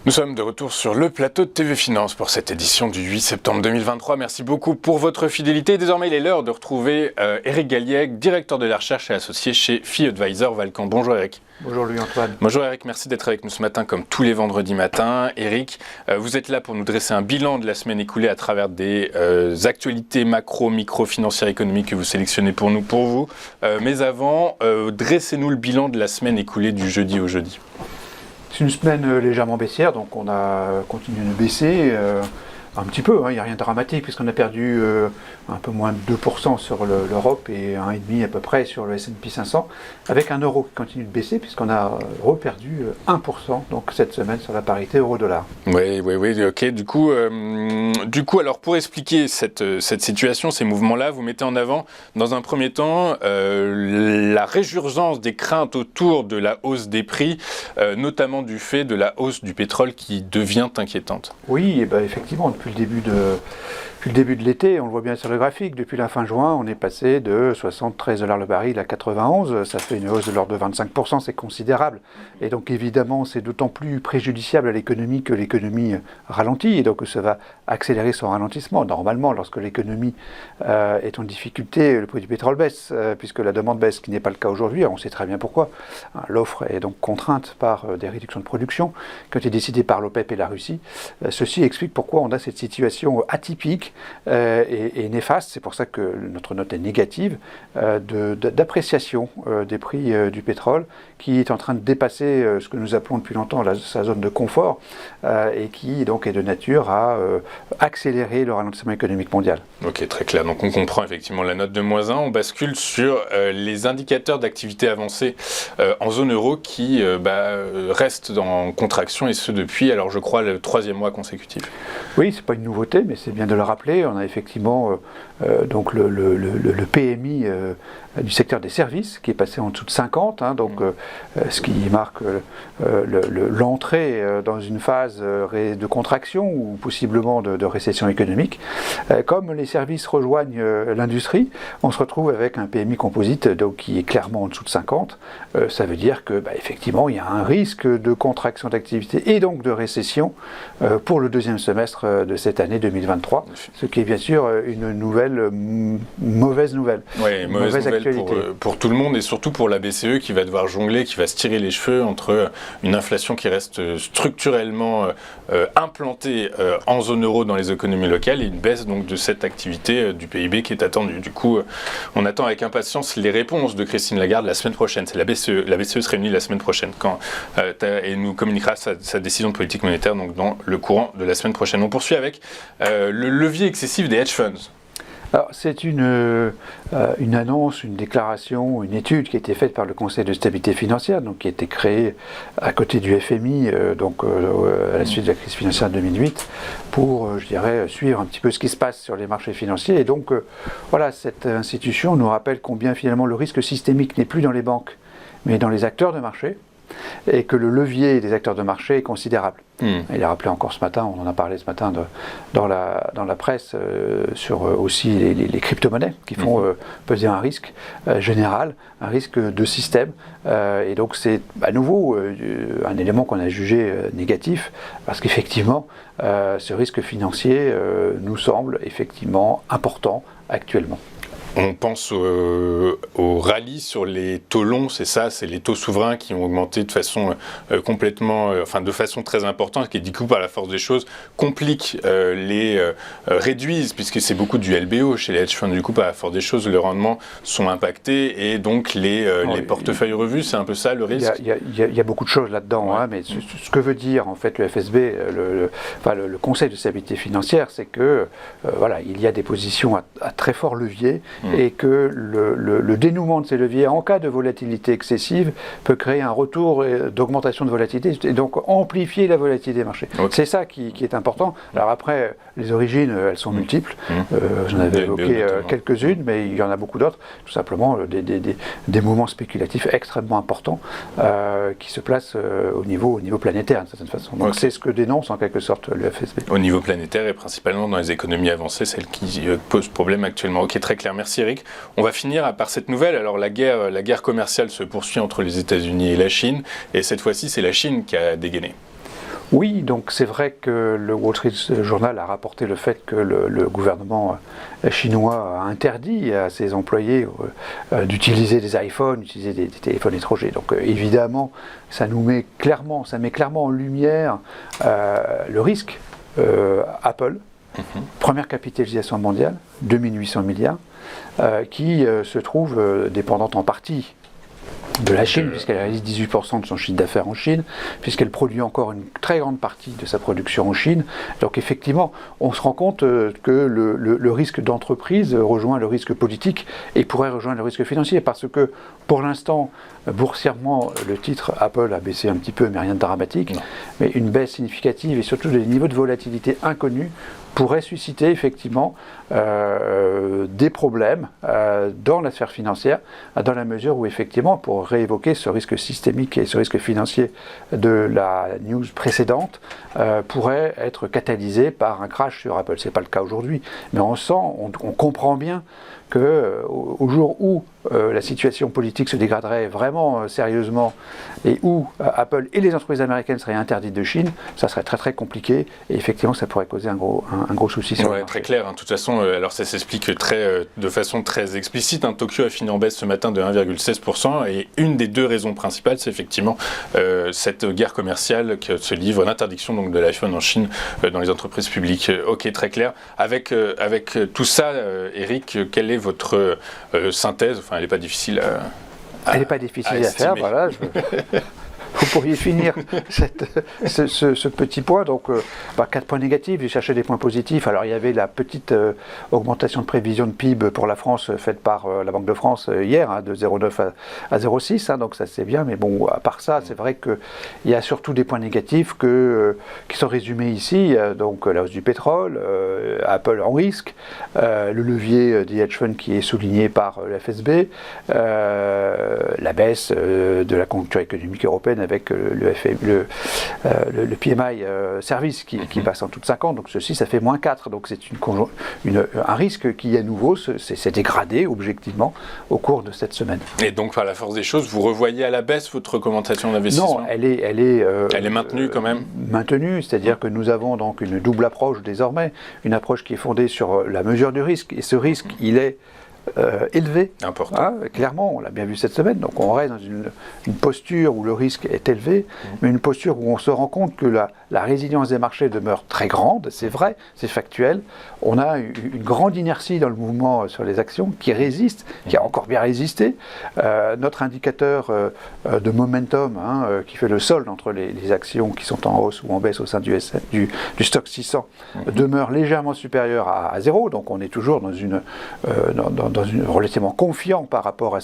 Nous sommes de retour sur le plateau de TV Finance pour cette édition du 8 septembre 2023. Merci beaucoup pour votre fidélité. Désormais, il est l'heure de retrouver Eric Galliègue, directeur de la recherche et associé chez FI Advisor Valcamp. Bonjour Eric. Bonjour Louis-Antoine. Bonjour Eric, merci d'être avec nous ce matin comme tous les vendredis matins. Eric, vous êtes là pour nous dresser un bilan de la semaine écoulée à travers des actualités macro, micro, financières, économiques que vous sélectionnez pour nous, pour vous. Mais avant, dressez-nous le bilan de la semaine écoulée du jeudi au jeudi. C'est une semaine légèrement baissière, donc on a continué de baisser un petit peu, il n'y a rien de dramatique puisqu'on a perdu un peu moins de 2% sur l'Europe et 1,5% à peu près sur le S&P 500, avec un euro qui continue de baisser puisqu'on a reperdu 1% donc cette semaine sur la parité euro-dollar. Oui, ok. Du coup, alors pour expliquer cette situation, ces mouvements-là, vous mettez en avant, dans un premier temps, la résurgence des craintes autour de la hausse des prix, notamment du fait de la hausse du pétrole qui devient inquiétante. Oui, et ben effectivement, depuis le début de l'été, on le voit bien sur le graphique, depuis la fin juin, on est passé de 73 $ le baril à 91, ça fait une hausse de l'ordre de 25%, c'est considérable. Et donc évidemment, c'est d'autant plus préjudiciable à l'économie que l'économie ralentit, et donc ça va accélérer son ralentissement. Normalement, lorsque l'économie est en difficulté, le prix du pétrole baisse, puisque la demande baisse, ce qui n'est pas le cas aujourd'hui, on sait très bien pourquoi. L'offre est donc contrainte par des réductions de production qui ont été décidées par l'OPEP et la Russie. Ceci explique pourquoi on a cette situation atypique et néfaste, c'est pour ça que notre note est négative, d'appréciation des prix du pétrole qui est en train de dépasser ce que nous appelons depuis longtemps sa zone de confort et qui donc est de nature à accélérer le ralentissement économique mondial. Ok, très clair. Donc on comprend effectivement la note de -1. On bascule sur les indicateurs d'activité avancée en zone euro qui restent en contraction et ce depuis, alors je crois, le 3e mois consécutif. Oui, c'est pas une nouveauté, mais c'est bien de le rappeler. On a effectivement donc le PMI du secteur des services qui est passé en dessous de 50, ce qui marque l'entrée dans une phase de contraction ou possiblement de récession économique. Comme les services rejoignent l'industrie, on se retrouve avec un PMI composite donc, qui est clairement en dessous de 50. Ça veut dire que effectivement il y a un risque de contraction d'activité et donc de récession pour le deuxième semestre de cette année 2023, ce qui est bien sûr une mauvaise nouvelle. Oui, mauvaise nouvelle pour tout le monde et surtout pour la BCE qui va devoir jongler, qui va se tirer les cheveux entre une inflation qui reste structurellement implantée en zone euro dans les économies locales et une baisse donc de cette activité du PIB qui est attendue. Du coup, on attend avec impatience les réponses de Christine Lagarde la semaine prochaine. C'est la BCE. La BCE se réunit la semaine prochaine et nous communiquera sa décision de politique monétaire donc dans le courant de la semaine prochaine. On poursuit avec le levier excessif des hedge funds. Alors, c'est une annonce, une déclaration, une étude qui a été faite par le Conseil de stabilité financière, donc qui a été créé à côté du FMI, à la suite de la crise financière de 2008, pour, suivre un petit peu ce qui se passe sur les marchés financiers. Et donc, cette institution nous rappelle combien finalement le risque systémique n'est plus dans les banques, mais dans les acteurs de marché, et que le levier des acteurs de marché est considérable. Il a rappelé encore ce matin, on en a parlé ce matin dans la presse, sur aussi les crypto-monnaies qui font peser un risque général, un risque de système. Et donc c'est à nouveau un élément qu'on a jugé négatif, parce qu'effectivement, ce risque financier nous semble effectivement important actuellement. On pense au rallye sur les taux longs, c'est ça, c'est les taux souverains qui ont augmenté de façon de façon très importante, qui du coup par la force des choses compliquent réduisent, puisque c'est beaucoup du LBO chez les hedge funds, du coup par la force des choses, le rendement sont impactés et donc les portefeuilles revus, c'est un peu ça le risque. Il y a beaucoup de choses là-dedans, mais ce que veut dire en fait le FSB, le Conseil de stabilité financière, c'est que il y a des positions à très fort levier. Et que le dénouement de ces leviers en cas de volatilité excessive peut créer un retour d'augmentation de volatilité et donc amplifier la volatilité des marchés. Okay. C'est ça qui est important. Alors après, les origines, elles sont multiples. J'en avais évoqué quelques-unes, mais il y en a beaucoup d'autres. Tout simplement des mouvements spéculatifs extrêmement importants qui se placent au niveau planétaire, d'une certaine façon. Donc c'est ce que dénonce en quelque sorte le FSB. Au niveau planétaire et principalement dans les économies avancées, celles qui posent problème actuellement. Ok, très clair. Merci Eric. On va finir par cette nouvelle. Alors la guerre commerciale se poursuit entre les États-Unis et la Chine, et cette fois-ci c'est la Chine qui a dégainé. Oui, donc c'est vrai que le Wall Street Journal a rapporté le fait que le gouvernement chinois a interdit à ses employés d'utiliser des iPhones, d'utiliser des téléphones étrangers. Donc évidemment, ça met clairement en lumière le risque. Apple, première capitalisation mondiale, 2800 milliards, qui se trouve dépendante en partie de la Chine, puisqu'elle réalise 18% de son chiffre d'affaires en Chine, puisqu'elle produit encore une très grande partie de sa production en Chine. Donc effectivement, on se rend compte que le risque d'entreprise rejoint le risque politique et pourrait rejoindre le risque financier, parce que pour l'instant, boursièrement, le titre Apple a baissé un petit peu, mais rien de dramatique, mais une baisse significative et surtout des niveaux de volatilité inconnus pourrait susciter effectivement des problèmes dans la sphère financière, dans la mesure où effectivement, pour réévoquer ce risque systémique et ce risque financier de la news précédente, pourrait être catalysé par un crash sur Apple. Ce n'est pas le cas aujourd'hui, mais on comprend bien qu'au jour où la situation politique se dégraderait vraiment sérieusement et où Apple et les entreprises américaines seraient interdites de Chine, ça serait très très compliqué et effectivement ça pourrait causer un gros souci sur le marché. Très clair. De toute façon, alors ça s'explique de façon très explicite. Tokyo a fini en baisse ce matin de 1,16% et une des deux raisons principales, c'est effectivement cette guerre commerciale que se livre, l'interdiction donc de l'iPhone en Chine dans les entreprises publiques. Ok, très clair. Avec tout ça, Eric, quelle est votre synthèse? Enfin, elle n'est pas difficile elle n'est pas difficile à faire, voilà. Vous pourriez finir ce petit point. Donc, 4 points négatifs, j'ai cherché des points positifs. Alors, il y avait la petite augmentation de prévision de PIB pour la France faite par la Banque de France hier, de 0,9 à 0,6. Donc, ça c'est bien. Mais bon, à part ça, c'est vrai qu'il y a surtout des points négatifs qui sont résumés ici. Donc, la hausse du pétrole, Apple en risque, le levier des hedge funds qui est souligné par le FSB, la baisse de la conjoncture économique européenne avec le PMI service qui passe en tout de 50, donc ceci ça fait -4, donc c'est un risque qui à nouveau s'est dégradé objectivement au cours de cette semaine. Et donc par la force des choses, vous revoyez à la baisse votre recommandation d'investissement? Non, elle est maintenue quand même? Maintenue, c'est-à-dire que nous avons donc une double approche désormais, une approche qui est fondée sur la mesure du risque, et ce risque il est élevé. Important. Clairement, on l'a bien vu cette semaine. Donc on reste dans une posture où le risque est élevé, mais une posture où on se rend compte que la résilience des marchés demeure très grande. C'est vrai, c'est factuel. On a une grande inertie dans le mouvement sur les actions qui résiste, qui a encore bien résisté. Notre indicateur de momentum, qui fait le solde entre les actions qui sont en hausse ou en baisse au sein du stock 600, demeure légèrement supérieur à 0. Donc on est toujours dans relativement confiant par rapport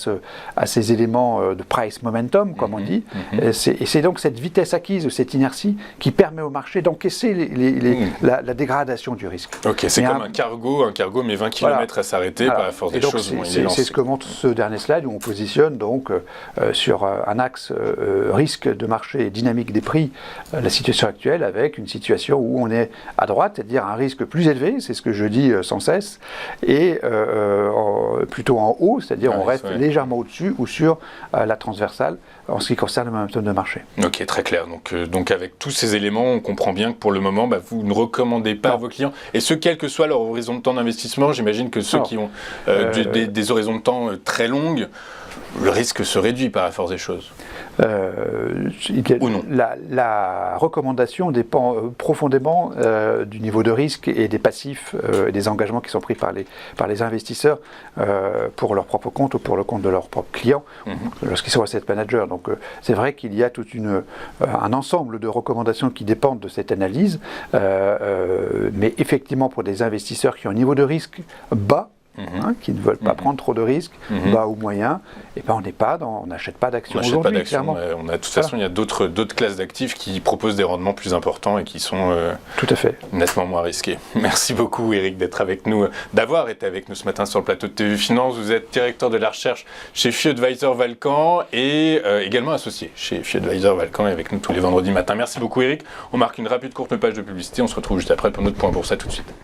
à ces éléments de price momentum, comme on dit. Et c'est donc cette vitesse acquise, cette inertie, qui permet au marché d'encaisser la dégradation du risque. Ok, c'est comme un cargo met 20 km à s'arrêter par la force des choses. C'est ce que montre ce dernier slide où on positionne donc sur un axe risque de marché et dynamique des prix, la situation actuelle avec une situation où on est à droite, c'est-à-dire un risque plus élevé, c'est ce que je dis sans cesse, et plutôt en haut, c'est-à-dire on reste légèrement au-dessus ou sur la transversale en ce qui concerne le momentum de marché. Ok, très clair. Donc avec tous ces éléments, on comprend bien que pour le moment, vous ne recommandez pas à vos clients, et ce, quel que soit leur horizon de temps d'investissement. J'imagine que ceux qui ont des horizons de temps très longues, le risque se réduit par la force des choses. Ou non. La recommandation dépend profondément du niveau de risque et des passifs et des engagements qui sont pris par les investisseurs pour leur propre compte ou pour le compte de leurs propres clients lorsqu'ils sont asset managers. Donc c'est vrai qu'il y a tout un ensemble de recommandations qui dépendent de cette analyse, mais effectivement pour des investisseurs qui ont un niveau de risque bas, qui ne veulent pas prendre trop de risques, bas ou moyen, et on n'achète pas d'actions aujourd'hui. De toute façon, il y a d'autres classes d'actifs qui proposent des rendements plus importants et qui sont tout à fait nettement moins risqués. Merci beaucoup, Eric, d'avoir été avec nous ce matin sur le plateau de TV Finance. Vous êtes directeur de la recherche chez FI Advisor Valcan et également associé chez FI Advisor Valcan et avec nous tous les vendredis matin. Merci beaucoup, Eric. On marque une rapide courte page de publicité. On se retrouve juste après pour notre point bourse. À tout de suite.